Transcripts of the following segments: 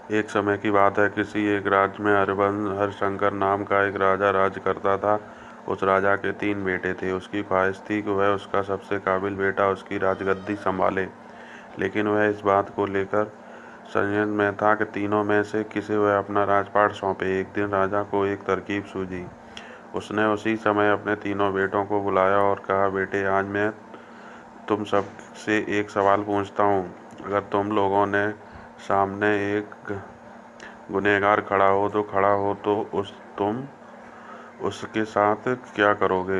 एक समय की बात है, किसी एक राज्य में हरिशंकर नाम का एक राजा राज करता था। उस राजा के 3 बेटे थे। उसकी ख्वाहिश थी कि वह उसका सबसे काबिल बेटा उसकी राजगद्दी संभाले, लेकिन वह इस बात को लेकर संयम में था कि तीनों में से किसे वह अपना राजपाट सौंपे। एक दिन राजा को एक तरकीब सूझी। उसने उसी समय अपने तीनों बेटों को बुलाया और कहा, बेटे, आज मैं तुम सब से एक सवाल पूछता हूँ। अगर तुम लोगों ने सामने एक गुनहगार खड़ा हो तो तुम उसके साथ क्या करोगे?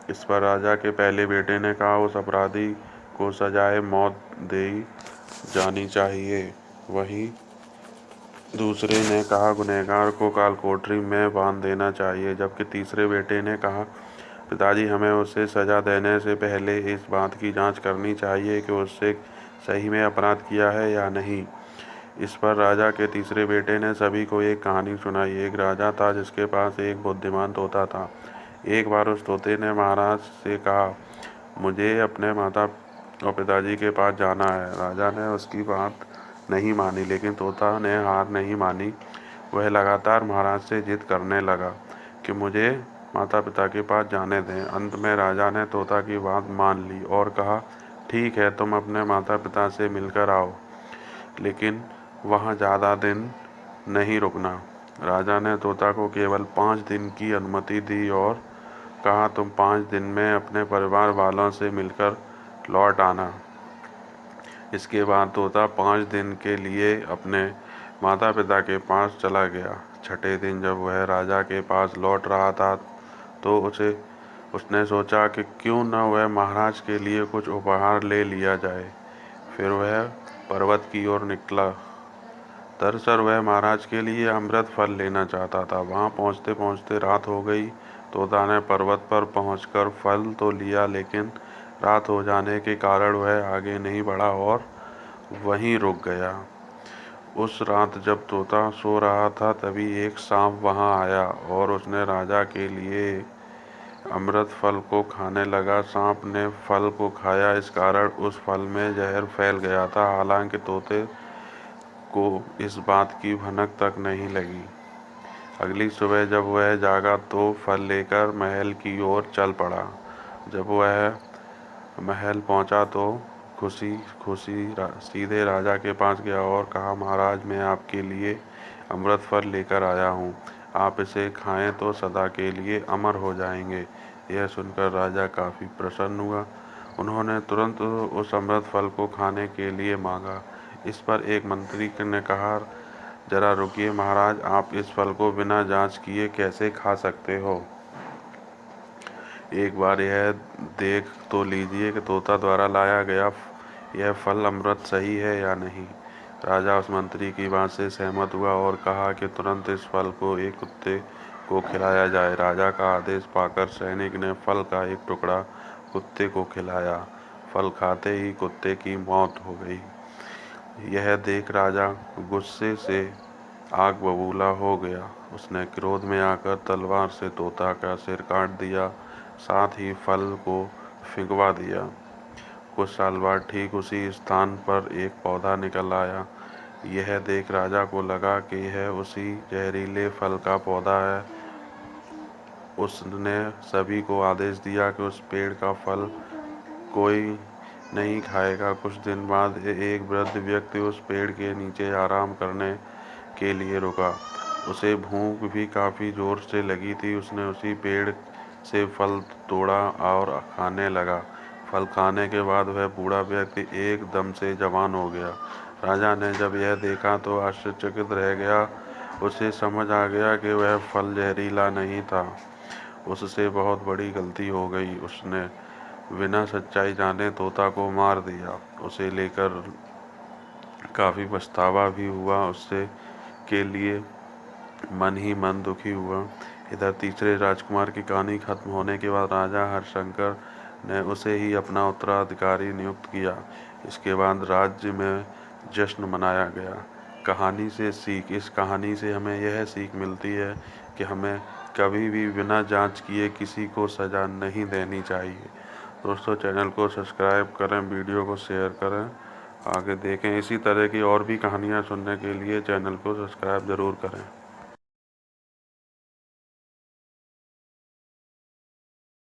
इस पर राजा के पहले बेटे ने कहा, उस अपराधी को सजाए मौत दी जानी चाहिए। वहीं दूसरे ने कहा, गुनहगार को कालकोठरी में बांध देना चाहिए। जबकि तीसरे बेटे ने कहा, पिताजी, हमें उसे सजा देने से पहले इस बात की जांच करनी चाहिए कि उसने सही में अपराध किया है या नहीं। इस पर राजा के तीसरे बेटे ने सभी को एक कहानी सुनाई। एक राजा था जिसके पास एक बुद्धिमान तोता था। एक बार उस तोते ने महाराज से कहा, मुझे अपने माता और पिताजी के पास जाना है। राजा ने उसकी बात नहीं मानी, लेकिन तोता ने हार नहीं मानी। वह लगातार महाराज से जिद करने लगा कि मुझे माता पिता के पास जाने दें। अंत में राजा ने तोता की बात मान ली और कहा, ठीक है, तुम अपने माता पिता से मिलकर आओ, लेकिन वहाँ ज़्यादा दिन नहीं रुकना। राजा ने तोता को केवल 5 दिन की अनुमति दी और कहा, तुम 5 दिन में अपने परिवार वालों से मिलकर लौट आना। इसके बाद तोता 5 दिन के लिए अपने माता पिता के पास चला गया। छठे दिन जब वह राजा के पास लौट रहा था तो उसने सोचा कि क्यों न वह महाराज के लिए कुछ उपहार ले लिया जाए। फिर वह पर्वत की ओर निकला। दरअसल वह महाराज के लिए अमृत फल लेना चाहता था। वहां पहुंचते पहुंचते रात हो गई। तोता ने पर्वत पर पहुंचकर फल तो लिया, लेकिन रात हो जाने के कारण वह आगे नहीं बढ़ा और वहीं रुक गया। उस रात जब तोता सो रहा था, तभी एक सांप वहां आया और उसने राजा के लिए अमृत फल को खाने लगा। सांप ने फल को खाया, इस कारण उस फल में जहर फैल गया था। हालांकि तोते को इस बात की भनक तक नहीं लगी। अगली सुबह जब वह जागा तो फल लेकर महल की ओर चल पड़ा। जब वह महल पहुंचा तो खुशी खुशी सीधे राजा के पास गया और कहा, महाराज, मैं आपके लिए अमृत फल लेकर आया हूँ। आप इसे खाएं तो सदा के लिए अमर हो जाएंगे। यह सुनकर राजा काफी प्रसन्न हुआ। उन्होंने तुरंत उस अमृत फल को खाने के लिए मांगा। इस पर एक मंत्री ने कहा, जरा रुकिए महाराज, आप इस फल को बिना जांच किए कैसे खा सकते हो? एक बार यह देख तो लीजिए कि तोता द्वारा लाया गया यह फल अमृत सही है या नहीं। राजा उस मंत्री की बात से सहमत हुआ और कहा कि तुरंत इस फल को एक कुत्ते को खिलाया जाए। राजा का आदेश पाकर सैनिक ने फल का एक टुकड़ा कुत्ते को खिलाया। फल खाते ही कुत्ते की मौत हो गई। यह देख राजा गुस्से से आग बबूला हो गया। उसने क्रोध में आकर तलवार से तोता का सिर काट दिया, साथ ही फल को फेंकवा दिया। कुछ साल बाद ठीक उसी स्थान पर एक पौधा निकल आया। यह देख राजा को लगा कि यह उसी जहरीले फल का पौधा है। उसने सभी को आदेश दिया कि उस पेड़ का फल कोई नहीं खाएगा। कुछ दिन बाद एक वृद्ध व्यक्ति उस पेड़ के नीचे आराम करने के लिए रुका। उसे भूख भी काफी जोर से लगी थी। उसने उसी पेड़ से फल तोड़ा और खाने लगा। फल खाने के बाद वह बूढ़ा व्यक्ति एकदम से जवान हो गया। राजा ने जब यह देखा तो आश्चर्यचकित रह गया। उसे समझ आ गया कि वह फल जहरीला नहीं था। उससे बहुत बड़ी गलती हो गई। उसने बिना सच्चाई जाने तोता को मार दिया। उसे लेकर काफी पछतावा भी हुआ। उससे के लिए मन ही मन दुखी हुआ। इधर तीसरे राजकुमार की कहानी खत्म होने के बाद राजा हरिशंकर ने उसे ही अपना उत्तराधिकारी नियुक्त किया। इसके बाद राज्य में जश्न मनाया गया। कहानी से सीख, इस कहानी से हमें यह सीख मिलती है कि हमें कभी भी बिना जांच किए किसी को सजा नहीं देनी चाहिए। दोस्तों, चैनल को सब्सक्राइब करें, वीडियो को शेयर करें। आगे देखें। इसी तरह की और भी कहानियाँ सुनने के लिए चैनल को सब्सक्राइब ज़रूर करें।